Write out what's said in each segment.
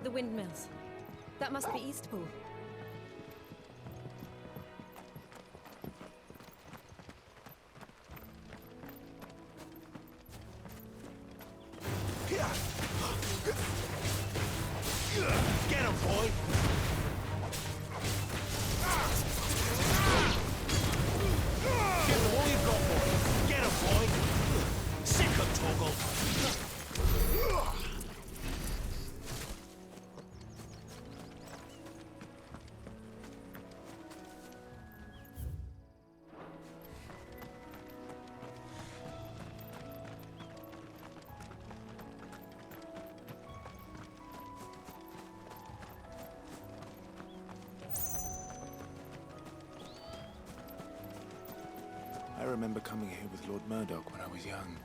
The windmills. That must be Eastpool. Get him, boy! Get him all you've got, boy! Get him, boy! Sick him, Torgal! I remember coming here with Lord Murdoch when I was young.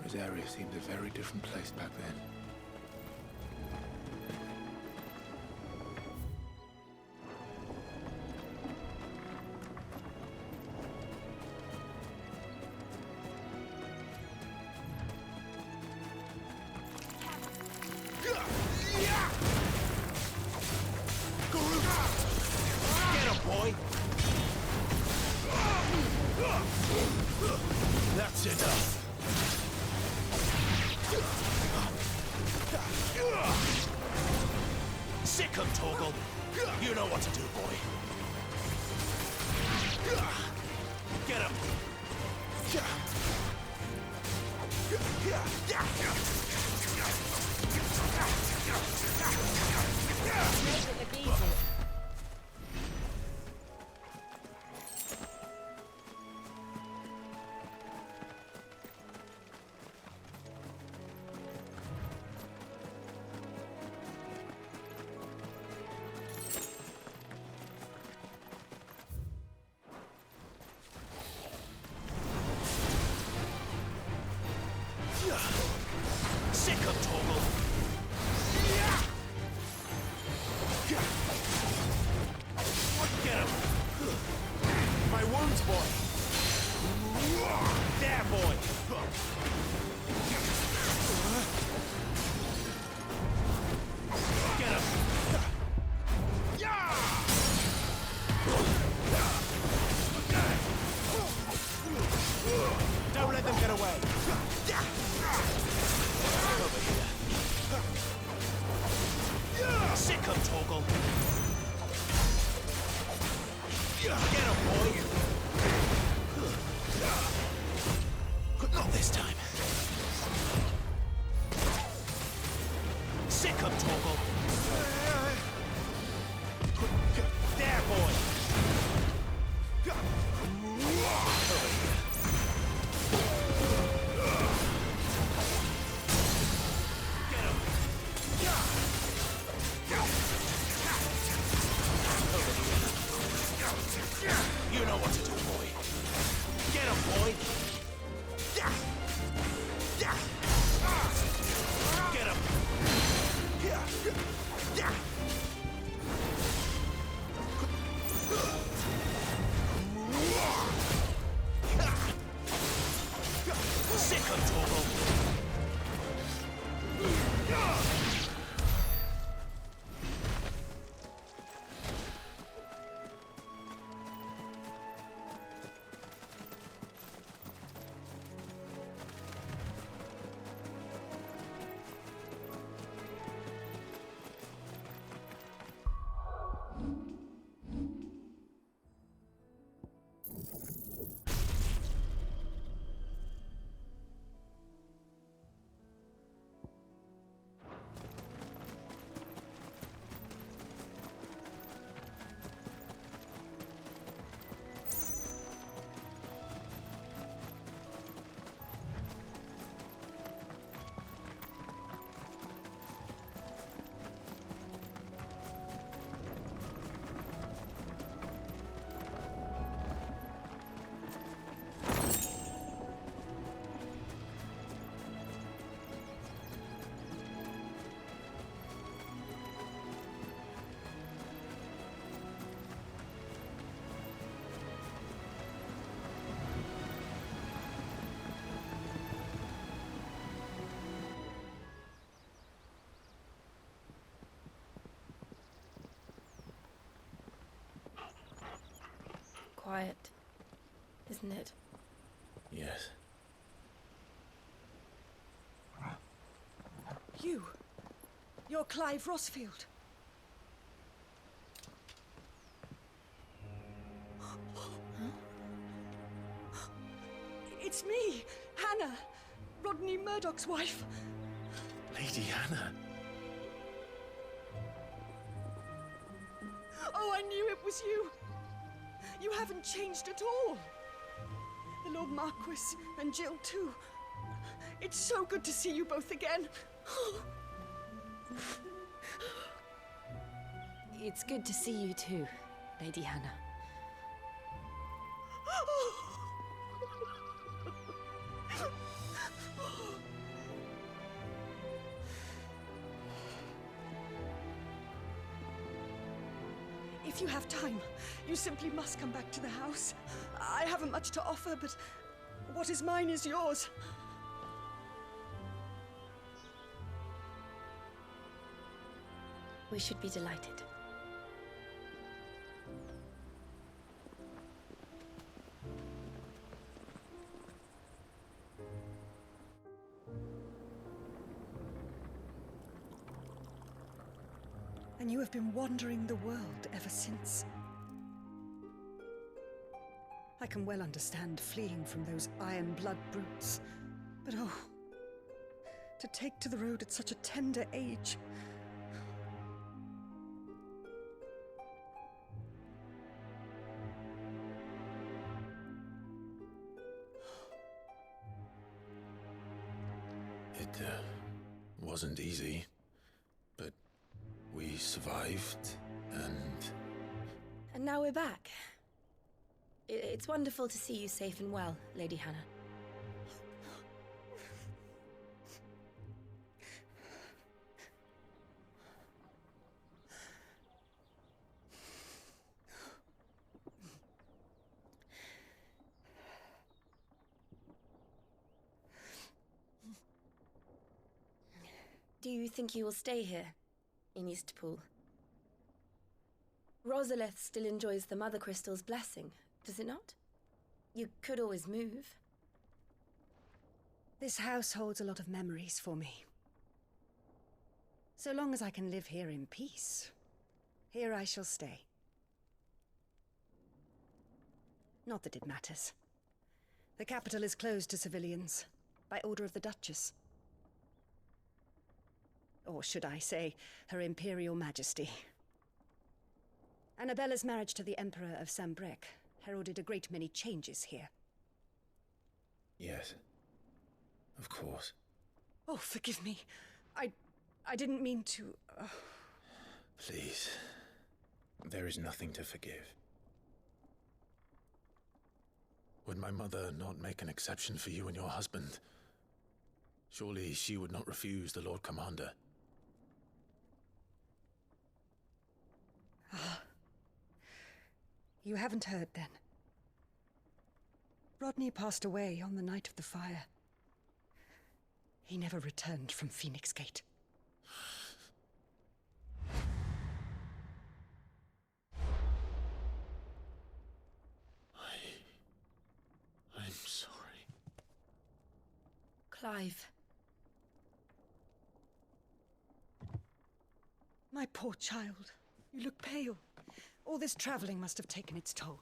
Rosaria seemed a very different place back then. Get him, boy! That's enough! Sick him, Torgal! You know what to do, boy! Get him! Make it look easy. Sick him, Torgal! Get him! My wounds, boy! There, boy! Get him! Don't let them get away! Over here. Sick him, Torgal! Get him, boy! Not this time. Sick him, Torgal! There, boy! Over here. Get him! Over here. You know what quiet, isn't it? Yes. You're Clive Rossfield. It's me, Hannah, Rodney Murdoch's wife. Lady Hannah. Oh, I knew it was you. You haven't changed at all. The Lord Marquis and Jill too. It's so good to see you both again. It's good to see you too, Lady Hannah. If you have time, you simply must come back to the house. I haven't much to offer, but what is mine is yours. We should be delighted. And you have been wandering the world ever since. I can well understand fleeing from those iron blood brutes. But oh, to take to the road at such a tender age. It wasn't easy, but we survived, and... And now we're back. It's wonderful to see you safe and well, Lady Hannah. Do you think you will stay here, in Eastpool? Rosalith still enjoys the Mother Crystal's blessing, does it not? You could always move. This house holds a lot of memories for me. So long as I can live here in peace, here I shall stay. Not that it matters. The capital is closed to civilians, by order of the Duchess. Or should I say, Her Imperial Majesty. Annabella's marriage to the Emperor of Sambrec heralded a great many changes here. Yes. Of course. Oh, forgive me. I didn't mean to... Please. There is nothing to forgive. Would my mother not make an exception for you and your husband? Surely she would not refuse the Lord Commander. You haven't heard, then. Rodney passed away on the night of the fire. He never returned from Phoenix Gate. I'm sorry. Clive. My poor child. You look pale. All this traveling must have taken its toll.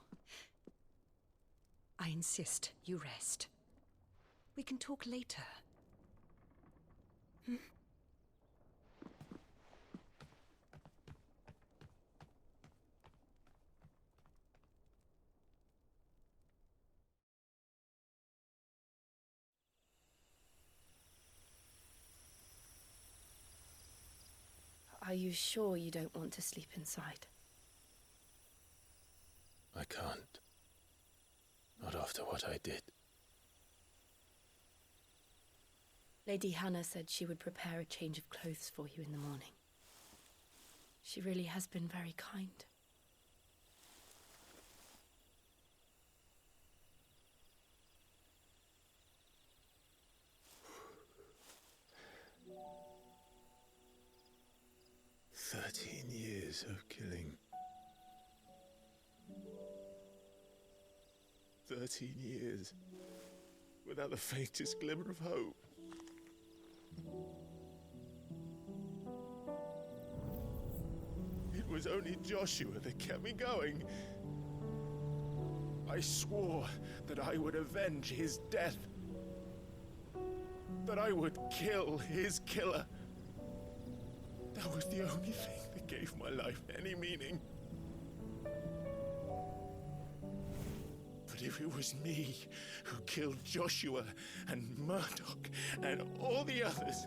I insist you rest. We can talk later. Hmm? Are you sure you don't want to sleep inside? I can't. Not after what I did. Lady Hannah said she would prepare a change of clothes for you in the morning. She really has been very kind. "13 years of killing. 13 years without the faintest glimmer of hope. It was only Joshua that kept me going. I swore that I would avenge his death. That I would kill his killer. That was the only thing that gave my life any meaning. But if it was me who killed Joshua and Murdoch and all the others,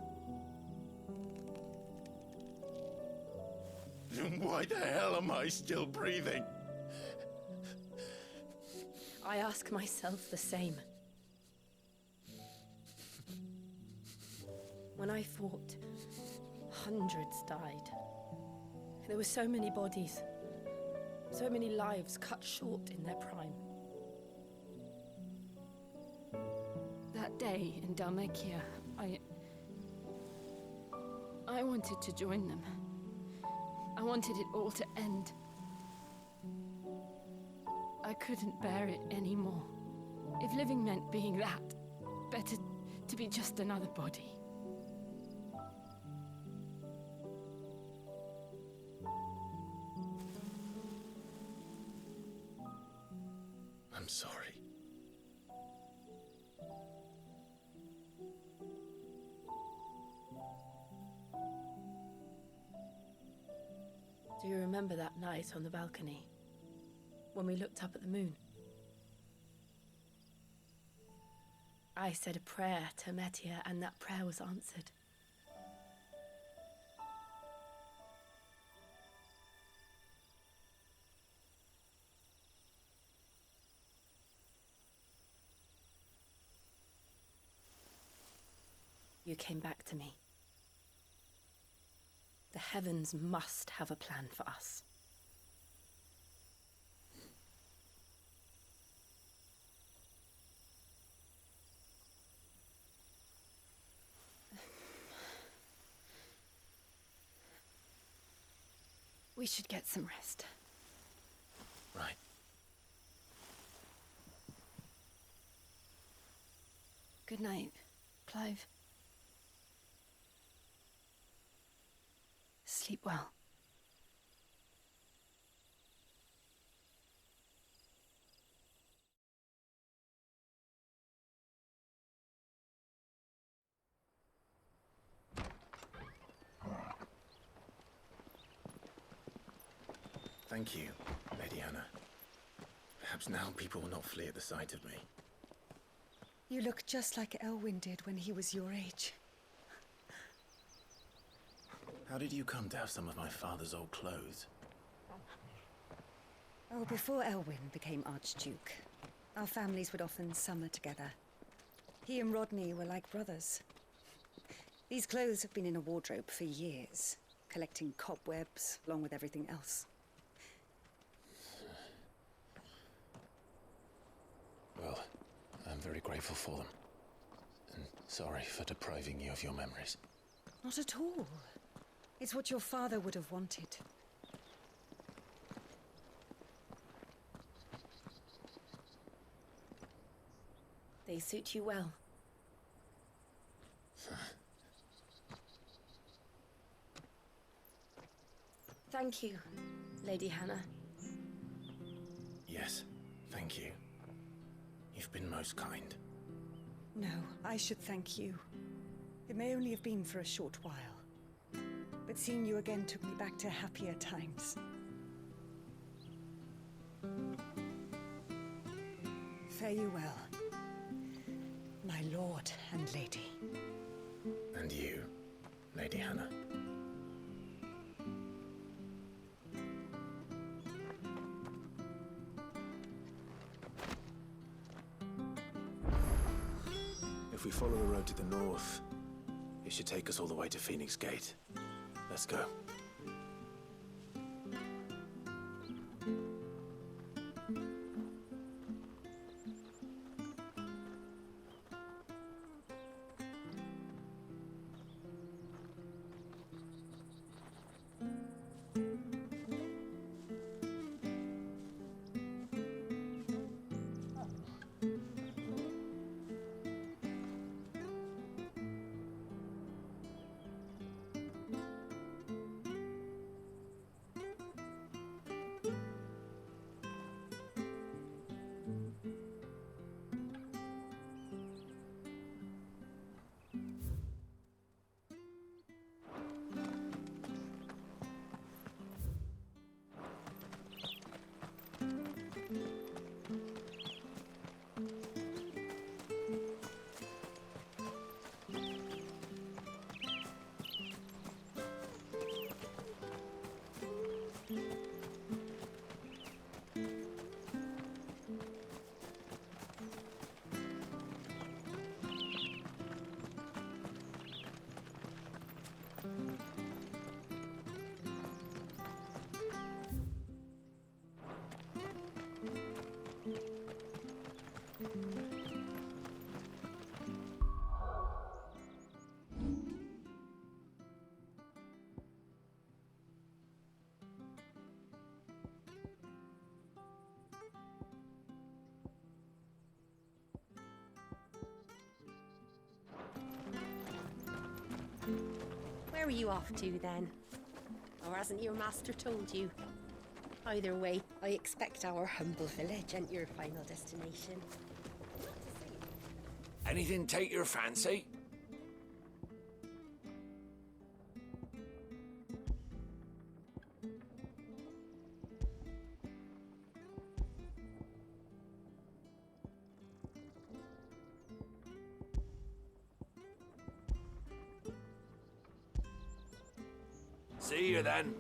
then why the hell am I still breathing? I ask myself the same. When I fought, hundreds died. There were so many bodies, so many lives cut short in their prime. That day in Dalmekia, I wanted to join them. I wanted it all to end. I couldn't bear it anymore. If living meant being that, better to be just another body. I'm sorry. Do you remember that night on the balcony, when we looked up at the moon? I said a prayer to Metia, and that prayer was answered. You came back to me. The heavens must have a plan for us. We should get some rest. Right. Good night, Clive. Sleep well. Thank you, Lady Anna. Perhaps now people will not flee at the sight of me. You look just like Elwyn did when he was your age. How did you come to have some of my father's old clothes? Oh, before Elwyn became Archduke, our families would often summer together. He and Rodney were like brothers. These clothes have been in a wardrobe for years, collecting cobwebs along with everything else. Well, I'm very grateful for them. And sorry for depriving you of your memories. Not at all. It's what your father would have wanted. They suit you well. Thank you, Lady Hannah. Yes, thank you. You've been most kind. No, I should thank you. It may only have been for a short while, but seeing you again took me back to happier times. Fare you well, my lord and lady. And you, Lady Hannah. If we follow the road to the north, it should take us all the way to Phoenix Gate. Let's go. are you off to then? Or hasn't your master told you? Either way, I expect our humble village ain't your final destination. Anything take your fancy? See you then.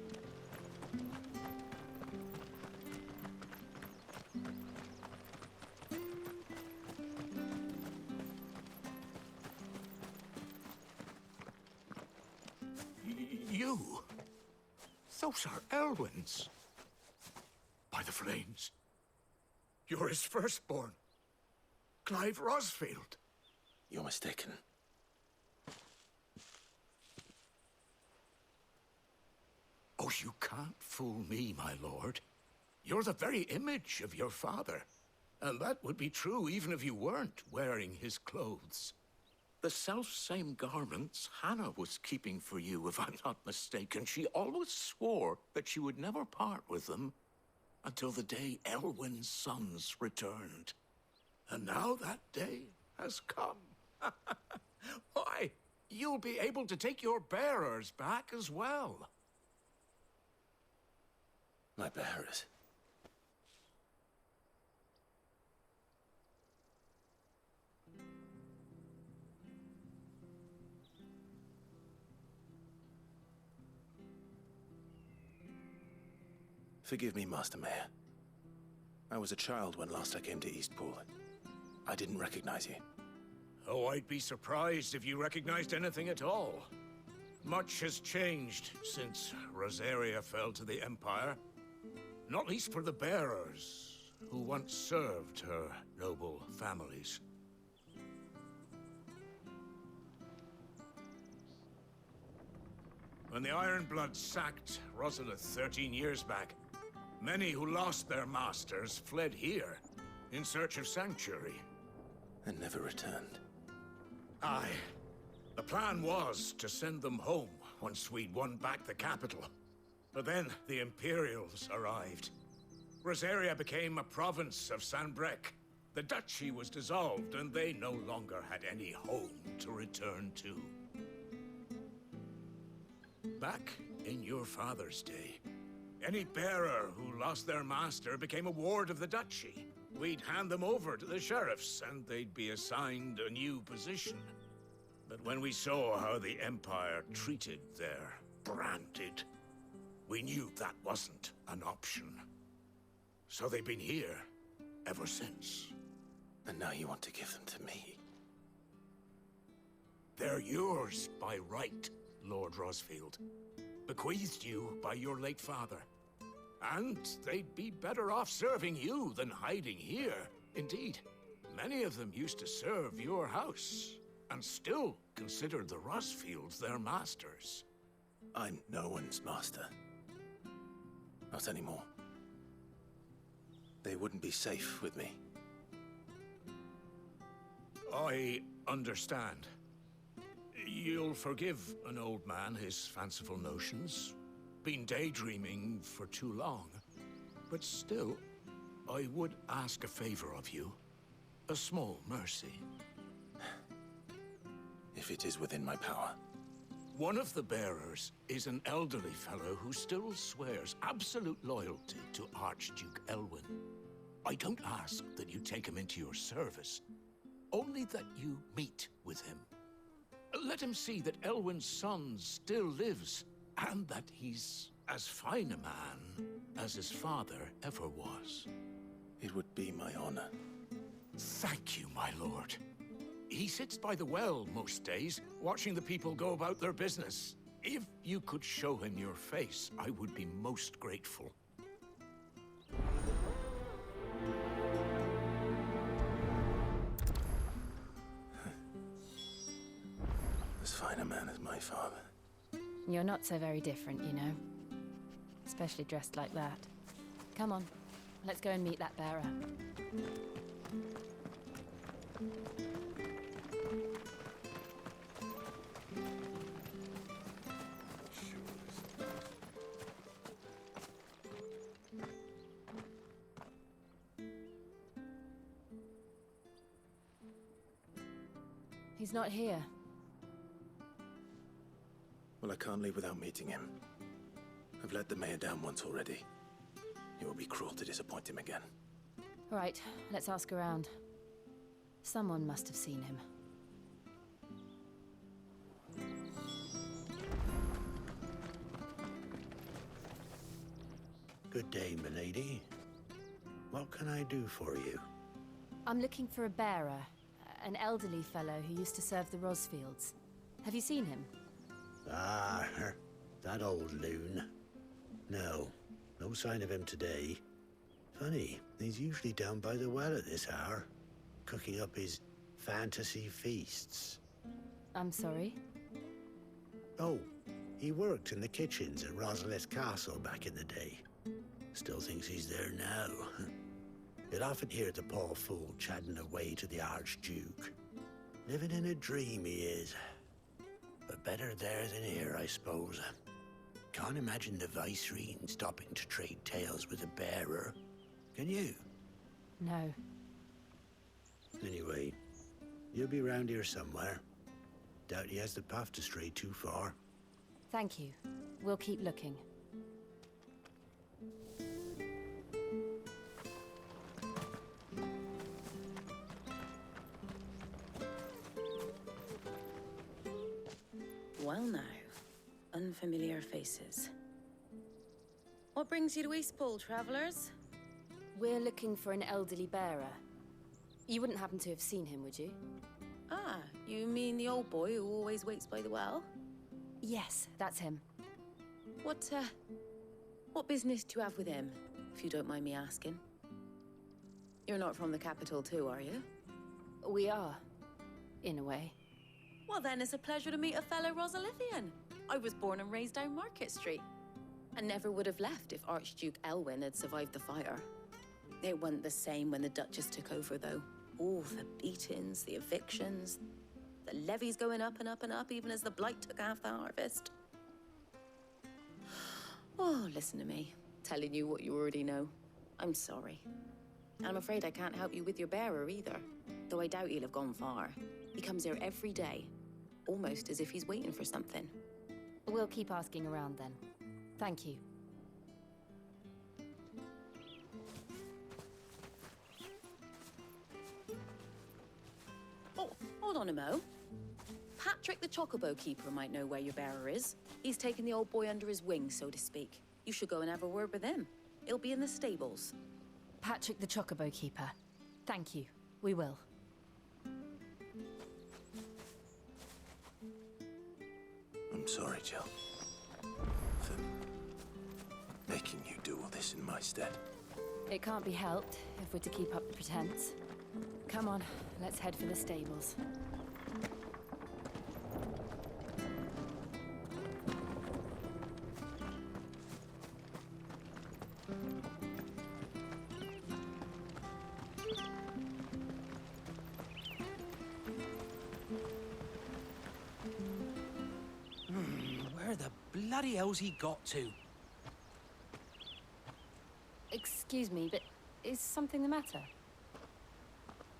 You? Those are Elwyn's. By the flames. You're his firstborn. Clive Rosfield. You're mistaken. Oh, you can't fool me, my lord. You're the very image of your father. And that would be true even if you weren't wearing his clothes. The self-same garments Hannah was keeping for you, if I'm not mistaken. She always swore that she would never part with them until the day Elwyn's sons returned. And now that day has come. Why, you'll be able to take your bearers back as well. My bearers. Forgive me, Master Mayor. I was a child when last I came to Eastpool. I didn't recognize you. Oh, I'd be surprised if you recognized anything at all. Much has changed since Rosaria fell to the Empire. Not least for the bearers, who once served her noble families. When the Ironbloods sacked Rosalith 13 years back, many who lost their masters fled here in search of sanctuary. And never returned. Aye. The plan was to send them home once we'd won back the capital. But then the Imperials arrived. Rosaria became a province of Sanbreque. The duchy was dissolved, and they no longer had any home to return to. Back in your father's day, any bearer who lost their master became a ward of the duchy. We'd hand them over to the sheriffs, and they'd be assigned a new position. But when we saw how the Empire treated their branded, we knew that wasn't an option. So they've been here ever since. And now you want to give them to me? They're yours by right, Lord Rosfield. Bequeathed you by your late father. And they'd be better off serving you than hiding here. Indeed, many of them used to serve your house, and still considered the Rosfields their masters. I'm no one's master. Not anymore. They wouldn't be safe with me. I understand. You'll forgive an old man his fanciful notions. Been daydreaming for too long. But still, I would ask a favor of you. A small mercy. If it is within my power. One of the bearers is an elderly fellow who still swears absolute loyalty to Archduke Elwyn. I don't ask that you take him into your service, only that you meet with him. Let him see that Elwyn's son still lives, and that he's as fine a man as his father ever was. It would be my honor. Thank you, my lord. He sits by the well most days, watching the people go about their business. If you could show him your face, I would be most grateful. As fine a man as my father. You're not so very different, you know. Especially dressed like that. Come on, let's go and meet that bearer. He's not here. Well, I can't leave without meeting him. I've let the mayor down once already. It will be cruel to disappoint him again. Right, let's ask around. Someone must have seen him. Good day, milady. What can I do for you? I'm looking for a bearer, an elderly fellow who used to serve the Rosfields. Have you seen him? Ah, that old loon. No, no sign of him today. Funny, he's usually down by the well at this hour, cooking up his fantasy feasts. I'm sorry? Oh, he worked in the kitchens at Rosalith Castle back in the day. Still thinks he's there now. You'll often hear the poor fool chatting away to the Archduke. Living in a dream he is. But better there than here, I suppose. Can't imagine the Viceroy stopping to trade tales with a bearer. Can you? No. Anyway, you'll be round here somewhere. Doubt he has the path to stray too far. Thank you. We'll keep looking. Well now, unfamiliar faces. What brings you to Eastpool, travellers? We're looking for an elderly bearer. You wouldn't happen to have seen him, would you? Ah, you mean the old boy who always waits by the well? Yes, that's him. What business do you have with him, if you don't mind me asking? You're not from the capital too, are you? We are, in a way. Well then, it's a pleasure to meet a fellow Rosalithian. I was born and raised down Market Street. And never would have left if Archduke Elwyn had survived the fire. It wasn't the same when the Duchess took over, though. All the beatings, the evictions, the levies going up and up and up, even as the blight took half the harvest. Oh, listen to me, telling you what you already know. I'm sorry. And I'm afraid I can't help you with your bearer either, though I doubt he'll have gone far. He comes here every day, almost as if he's waiting for something. We'll keep asking around then. Thank you. Oh, hold on a mo. Patrick the Chocobo Keeper might know where your bearer is. He's taken the old boy under his wing, so to speak. You should go and have a word with him. He'll be in the stables. Patrick the Chocobo Keeper. Thank you. We will. I'm sorry, Jill. For making you do all this in my stead. It can't be helped if we're to keep up the pretense. Come on, let's head for the stables. Where the bloody hell's he got to? Excuse me, but is something the matter?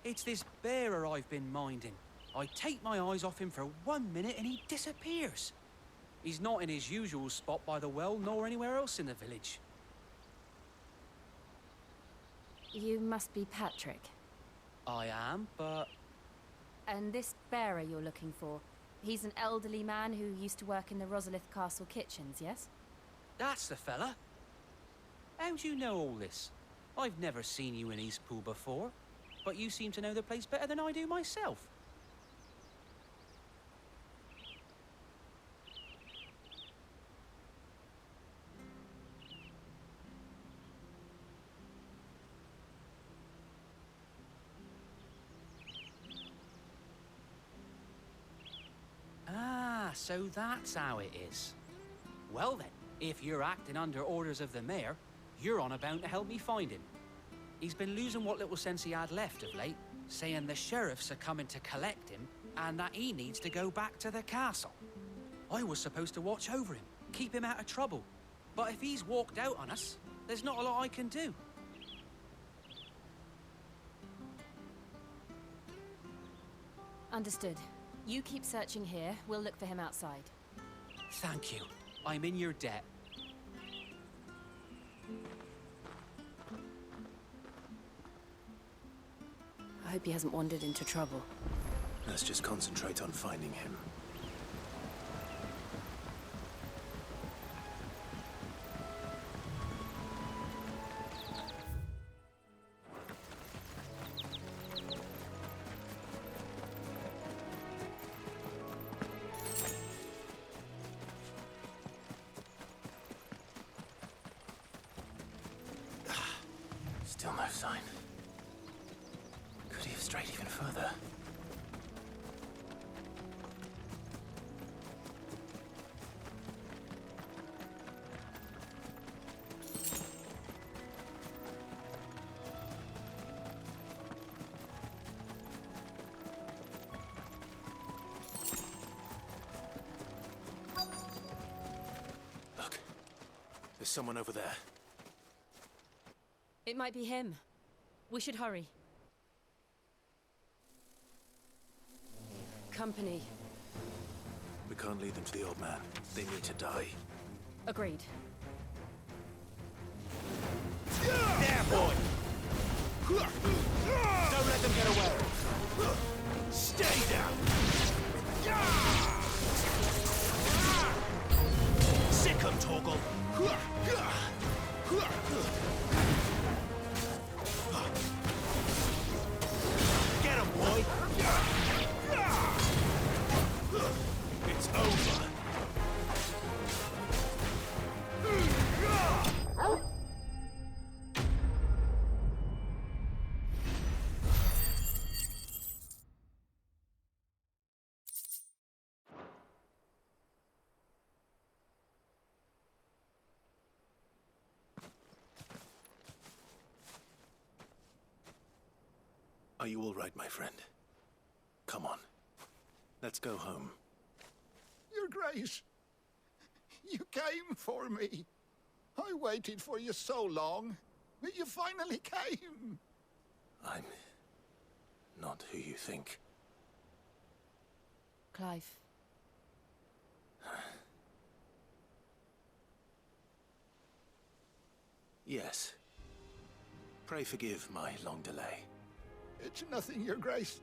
It's this bearer I've been minding. I take my eyes off him for 1 minute and he disappears. He's not in his usual spot by the well, nor anywhere else in the village. You must be Patrick. I am, but... And this bearer you're looking for, he's an elderly man who used to work in the Rosalith Castle kitchens, yes? That's the fella. How'd you know all this? I've never seen you in Eastpool before, but you seem to know the place better than I do myself. Ah, so that's how it is. Well then, if you're acting under orders of the mayor, you're on about to help me find him. He's been losing what little sense he had left of late, saying the sheriffs are coming to collect him and that he needs to go back to the castle. I was supposed to watch over him, keep him out of trouble. But if he's walked out on us, there's not a lot I can do. Understood. You keep searching here. We'll look for him outside. Thank you. I'm in your debt. I hope he hasn't wandered into trouble. Let's just concentrate on finding him. Still no sign. Could he have strayed even further? Look, there's someone over there. It might be him. We should hurry. Company. We can't lead them to the old man. They need to die. Agreed. There, boy! Don't let them get away! Stay down! Sick 'em, Torgal! Get 'em, boy! It's over! Are you all right, my friend? Come on. Let's go home. Your Grace, you came for me. I waited for you so long, but you finally came. I'm not who you think. Clive. Yes. Pray forgive my long delay. It's nothing, Your Grace.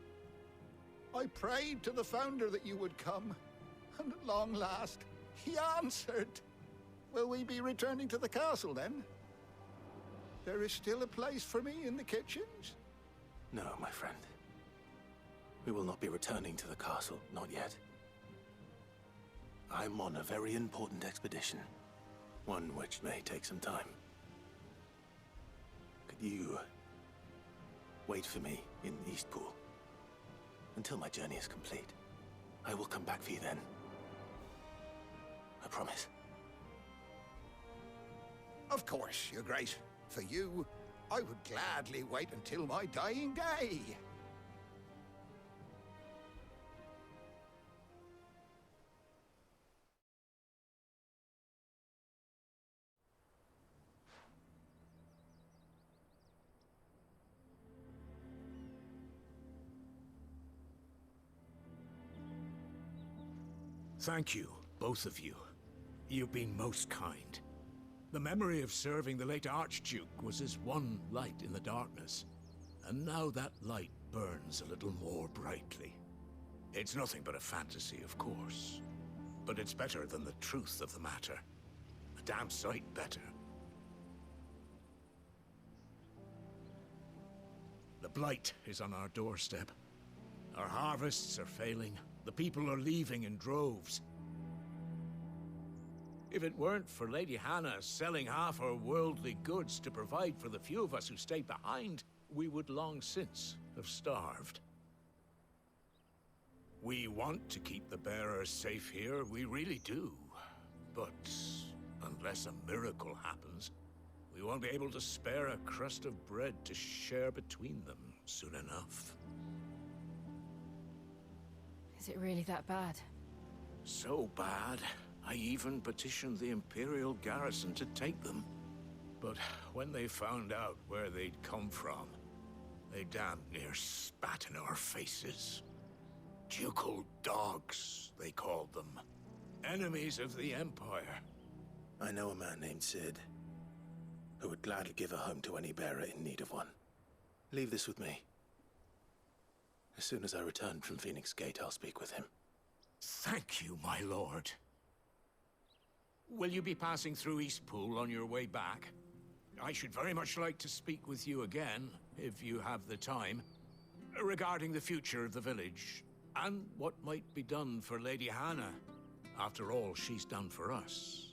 I prayed to the Founder that you would come, and at long last, he answered. Will we be returning to the castle, then? There is still a place for me in the kitchens? No, my friend. We will not be returning to the castle, not yet. I'm on a very important expedition, one which may take some time. Could you wait for me in Eastpool until my journey is complete? I will come back for you then. I promise. Of course, Your Grace. For you, I would gladly wait until my dying day. Thank you, both of you. You've been most kind. The memory of serving the late Archduke was as one light in the darkness, and now that light burns a little more brightly. It's nothing but a fantasy, of course, but it's better than the truth of the matter. A damn sight better. The blight is on our doorstep. Our harvests are failing. The people are leaving in droves. If it weren't for Lady Hannah selling half her worldly goods to provide for the few of us who stayed behind, we would long since have starved. We want to keep the bearers safe here, we really do. But unless a miracle happens, we won't be able to spare a crust of bread to share between them soon enough. Is it really that bad? So bad, I even petitioned the Imperial garrison to take them. But when they found out where they'd come from, they damn near spat in our faces. Ducal dogs, they called them. Enemies of the Empire. I know a man named Sid, who would gladly give a home to any bearer in need of one. Leave this with me. As soon as I return from Phoenix Gate, I'll speak with him. Thank you, my lord. Will you be passing through Eastpool on your way back? I should very much like to speak with you again, if you have the time, regarding the future of the village, and what might be done for Lady Hannah, after all she's done for us.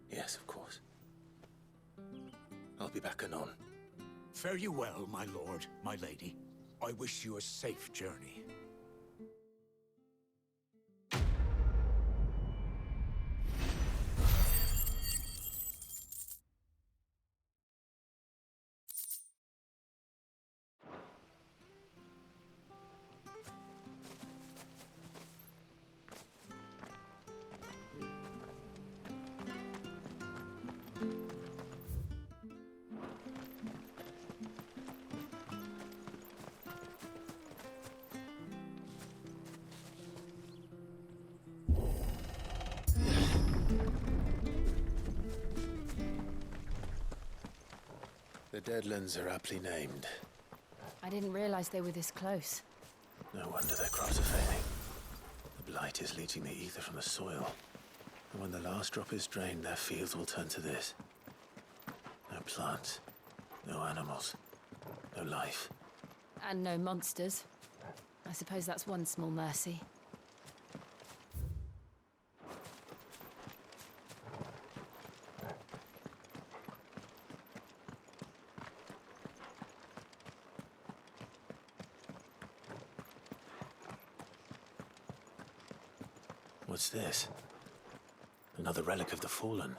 Yes, of course. I'll be back anon. Fare you well, my lord, my lady. I wish you a safe journey. The Deadlands are aptly named. I didn't realize they were this close. No wonder their crops are failing. The blight is leaching the ether from the soil. And when the last drop is drained, their fields will turn to this. No plants, no animals, no life. And no monsters. I suppose that's one small mercy. What's this? Another relic of the Fallen.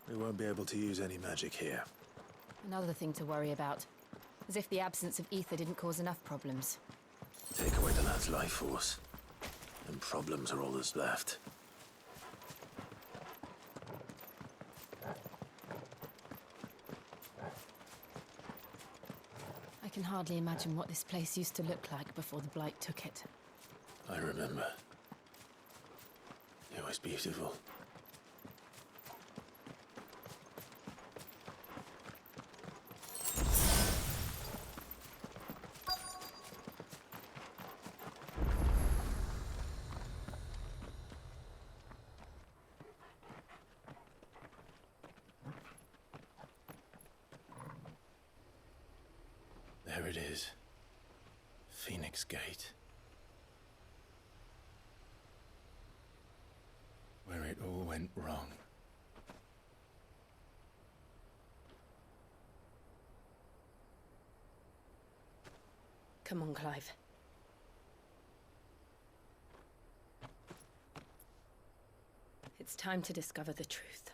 We won't be able to use any magic here. Another thing to worry about. As if the absence of ether didn't cause enough problems. Take away the lad's life force, and problems are all that's left. I can hardly imagine what this place used to look like before the Blight took it. I remember. It was beautiful. There it is. Phoenix Gate. Where it all went wrong. Come on, Clive. It's time to discover the truth.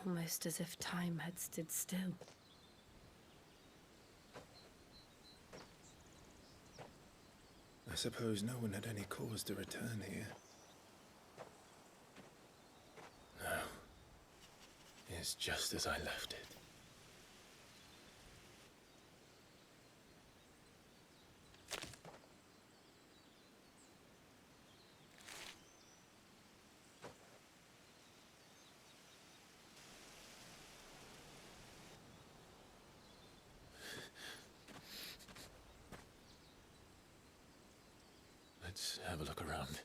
Almost as if time had stood still. I suppose no one had any cause to return here. No. It's just as I left it. Let's have a look around.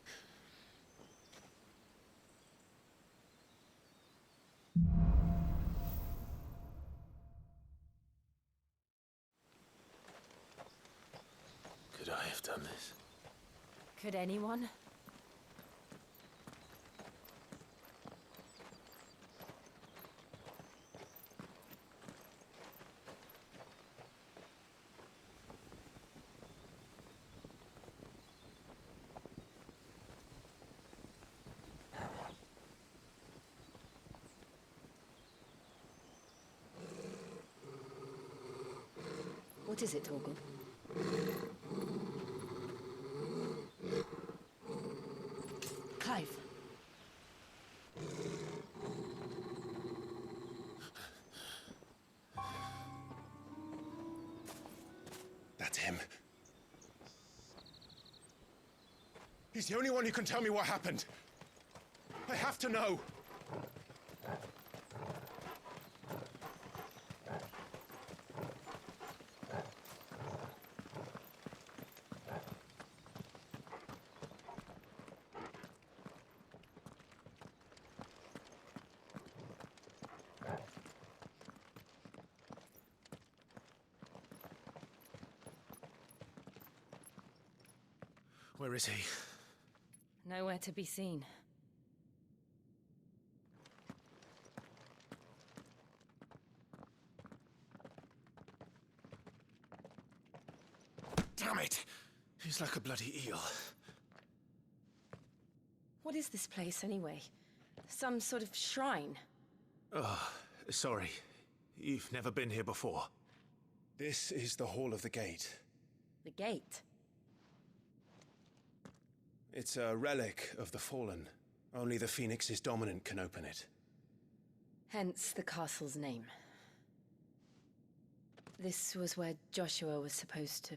Could I have done this? Could anyone? What is it, Torgal? Clive. That's him. He's the only one who can tell me what happened. I have to know. Where is he? Nowhere to be seen. Damn it! He's like a bloody eel. What is this place, anyway? Some sort of shrine? Oh, sorry. You've never been here before. This is the Hall of the Gate. The gate? It's a relic of the Fallen. Only the Phoenix's dominant can open it. Hence the castle's name. This was where Joshua was supposed to...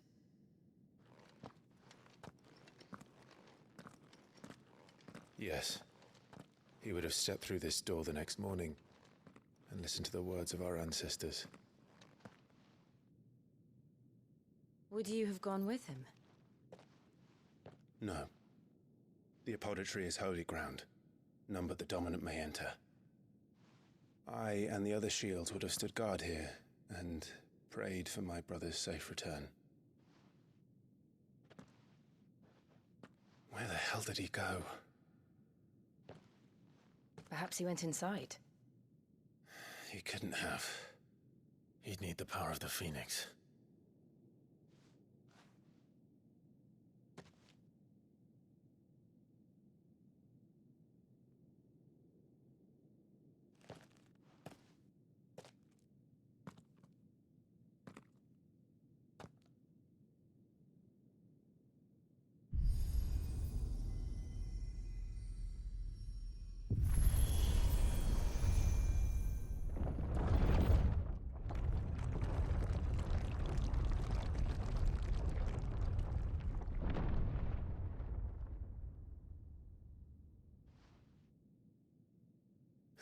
Yes. He would have stepped through this door the next morning and listened to the words of our ancestors. Would you have gone with him? No. The apodatory is holy ground. None but the dominant may enter. I and the other shields would have stood guard here and prayed for my brother's safe return. Where the hell did he go? Perhaps he went inside. He couldn't have. He'd need the power of the Phoenix.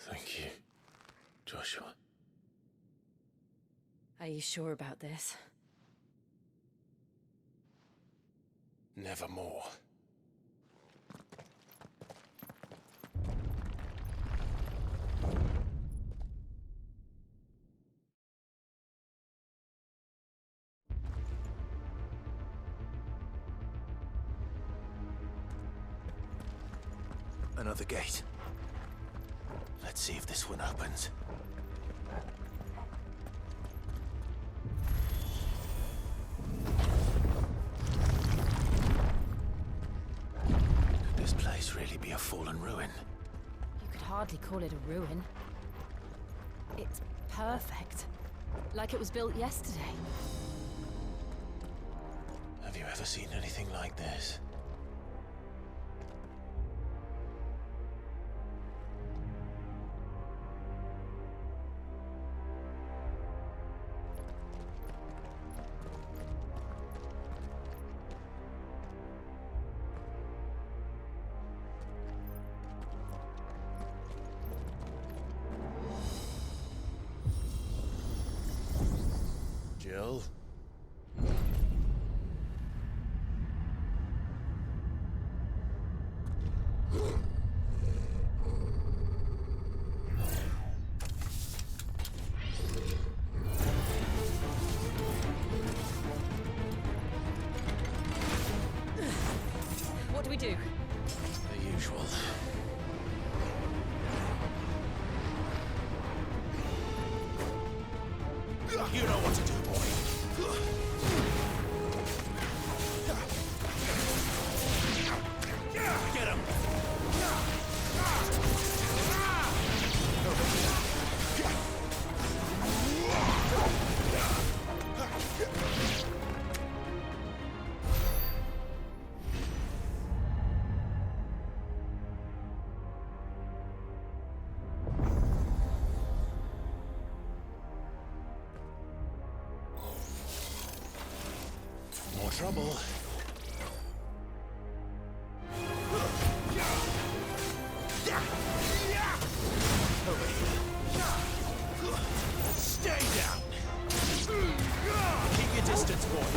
Thank you, Joshua. Are you sure about this? Nevermore. Another gate. Let's see if this one opens. Could this place really be a fallen ruin? You could hardly call it a ruin. It's perfect. Like it was built yesterday. Have you ever seen anything like this? Jill? What do we do? The usual. You know what to do, boy. Get him! More trouble. Stay down! Keep your distance, boy.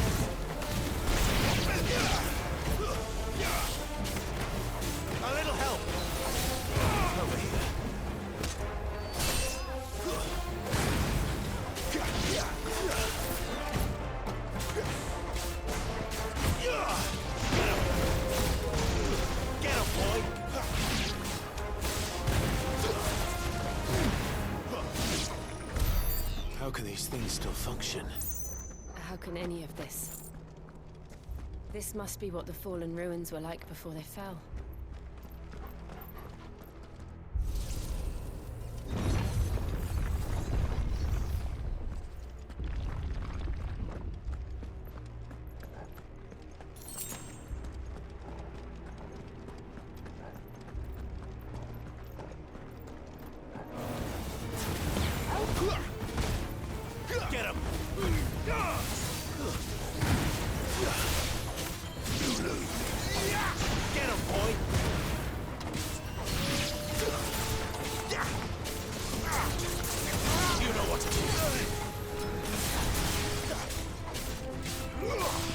A little help. Over here. Get him, boy. How can these things still function? How can any of this? This must be what the fallen ruins were like before they fell. Get him! Get him, boy! You know what to do.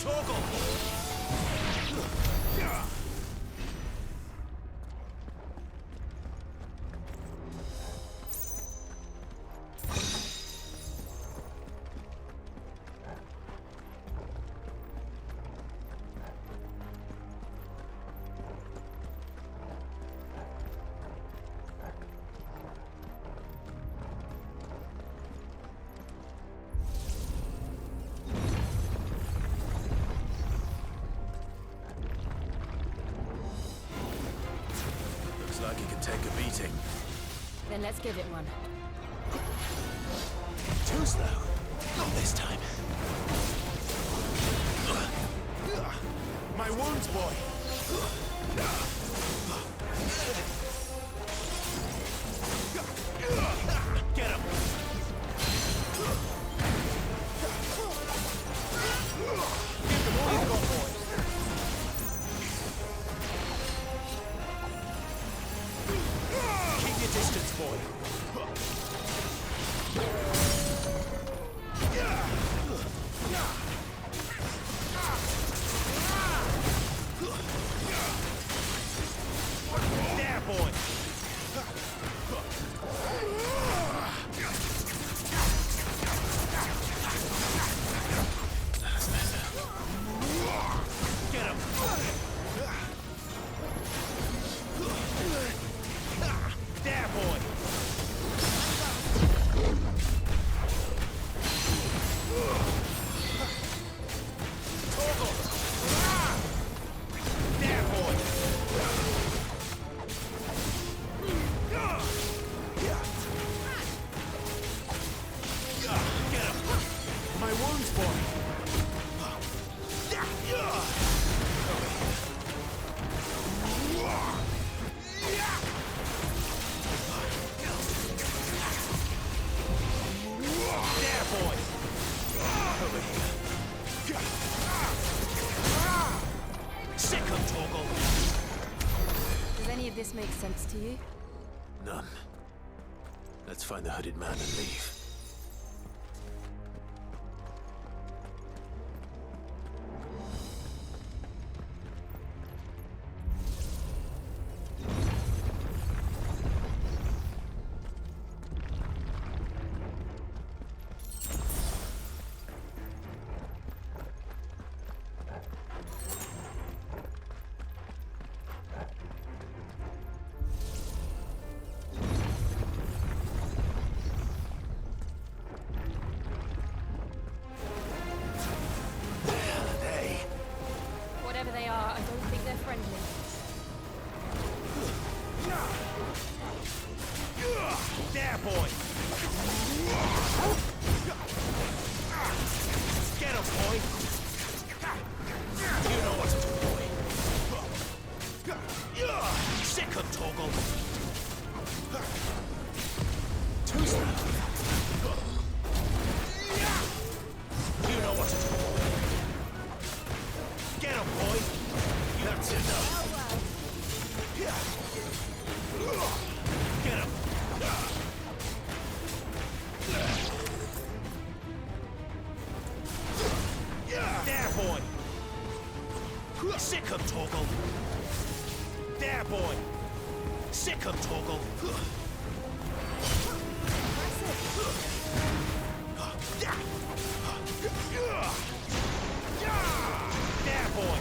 Toggle! Looks like it can take a beating. Then let's give it one. Too slow. Not this time. My wounds, boy! Get him! Give them all you've got, boy! Keep your distance, boy! There, boy! Get him! There, boy! this make sense to you? None. Let's find the hooded man and leave. Whatever they are, I don't think they're friendly. There, boy! Get him, boy! You know what to do, boy! Sick of Toggle! Too slow! You know what to do, boy! Get him, boy! That's enough! Get him! There, boy! Sick of Toggle! There, boy! Sick of Toggle! There, boy!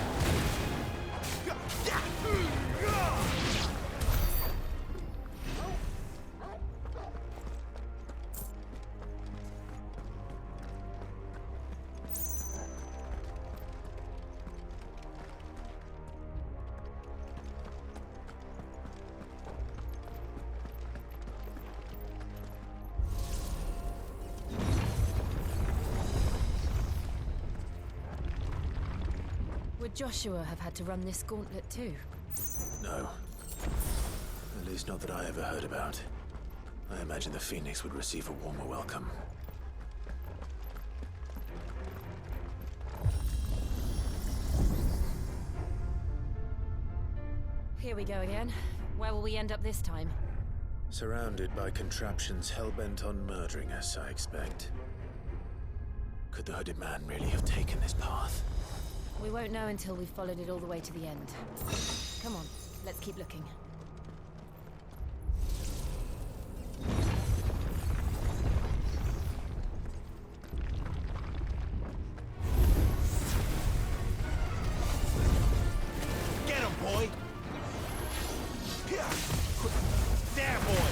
Would Joshua have had to run this gauntlet too? No. At least not that I ever heard about. I imagine the Phoenix would receive a warmer welcome. Here we go again. Where will we end up this time? Surrounded by contraptions hell-bent on murdering us, I expect. Could the hooded man really have taken this path? We won't know until we've followed it all the way to the end. Come on, let's keep looking. Get him, boy! There, boy!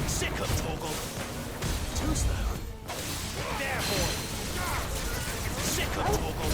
Sick of Toggle! Too slow! There, boy! Sick of Toggle!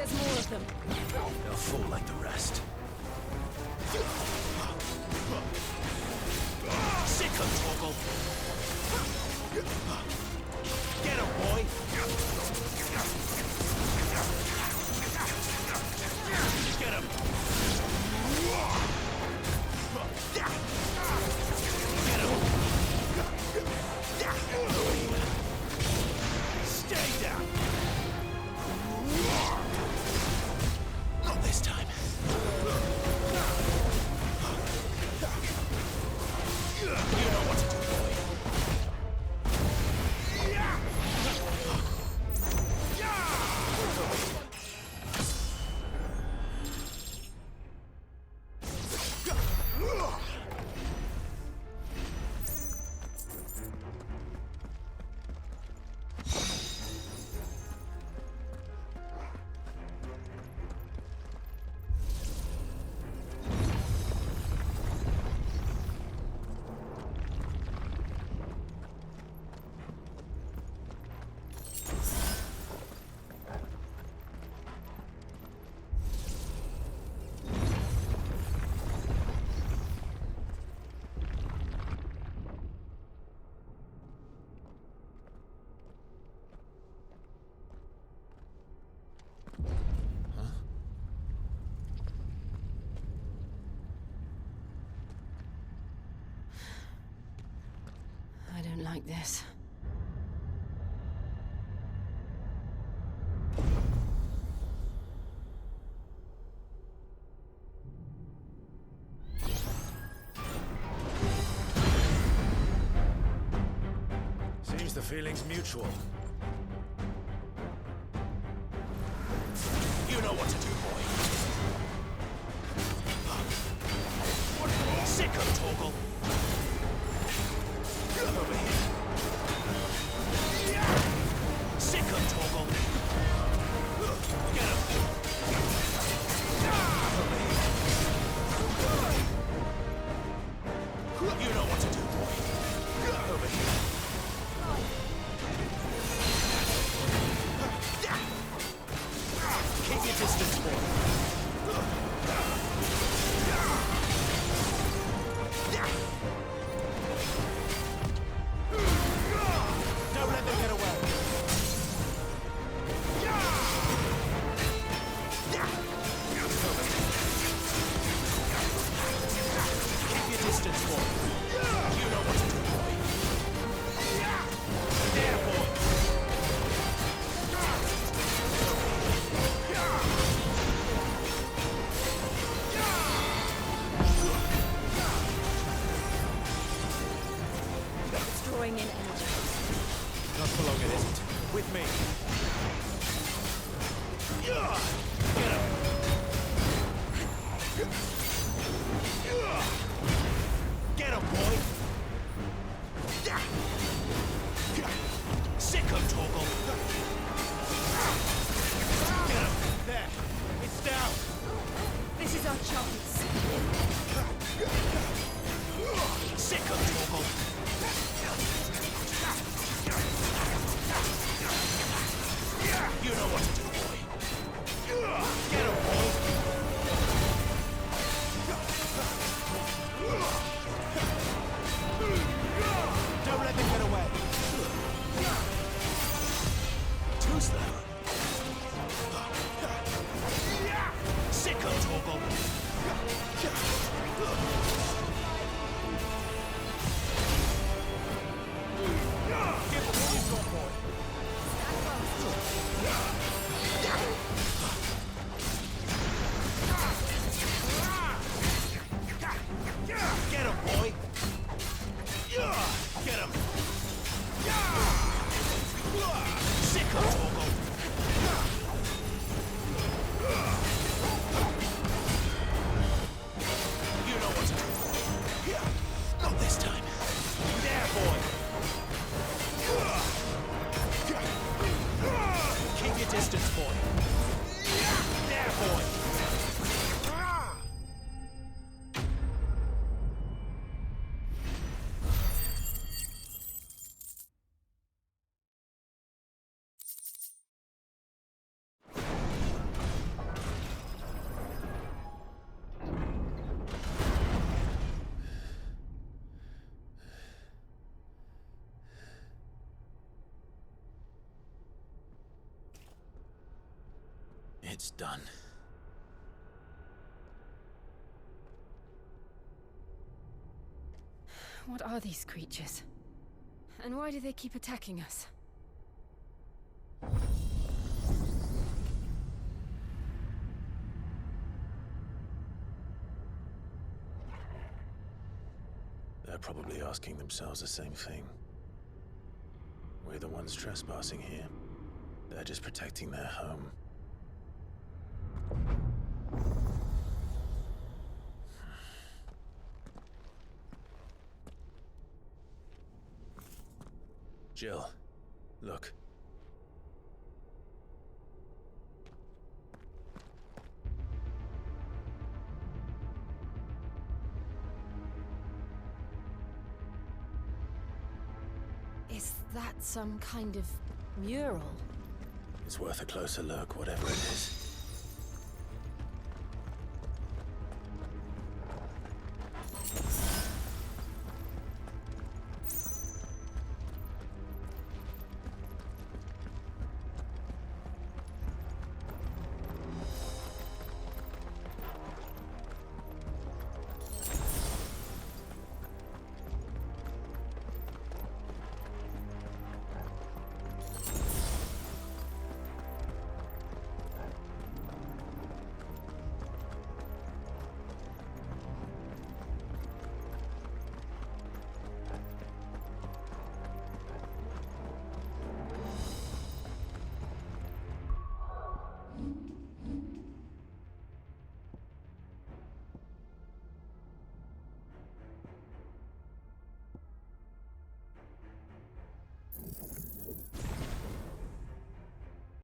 There's more of them. They'll fall like the rest. Sick of Toggle! Get him, boy! Get him! Get him! Stay down! Not this time. You know what to do, boy. I don't like this. Seems the feeling's mutual. You know what to do, boy. Sick of Toggle. Over here. Sick of Toggle. Get him. Over here. You know what to do, boy. Over here. Keep your distance, boy. Don't let them get away. Keep your distance, boy. You know what to do, boy. There, boy. It's drawing in energy. Not for long, it isn't. With me. Get him. Get him, boy. Sick of Toggle. Get him. There. It's down. This is our chance. Sick of Toggle. You know what to do, boy. Get him, boy. Don't let them get away. Too slow. Sick of Toggle. Give him what you've got, boy. Get him, boy! Get him! Sick of Toggle! You know what to do. Not this time. There, boy! Keep your distance, boy. There, boy! It's done. What are these creatures? And why do they keep attacking us? They're probably asking themselves the same thing. We're the ones trespassing here. They're just protecting their home. Jill, look. Is that some kind of mural? It's worth a closer look, whatever it is.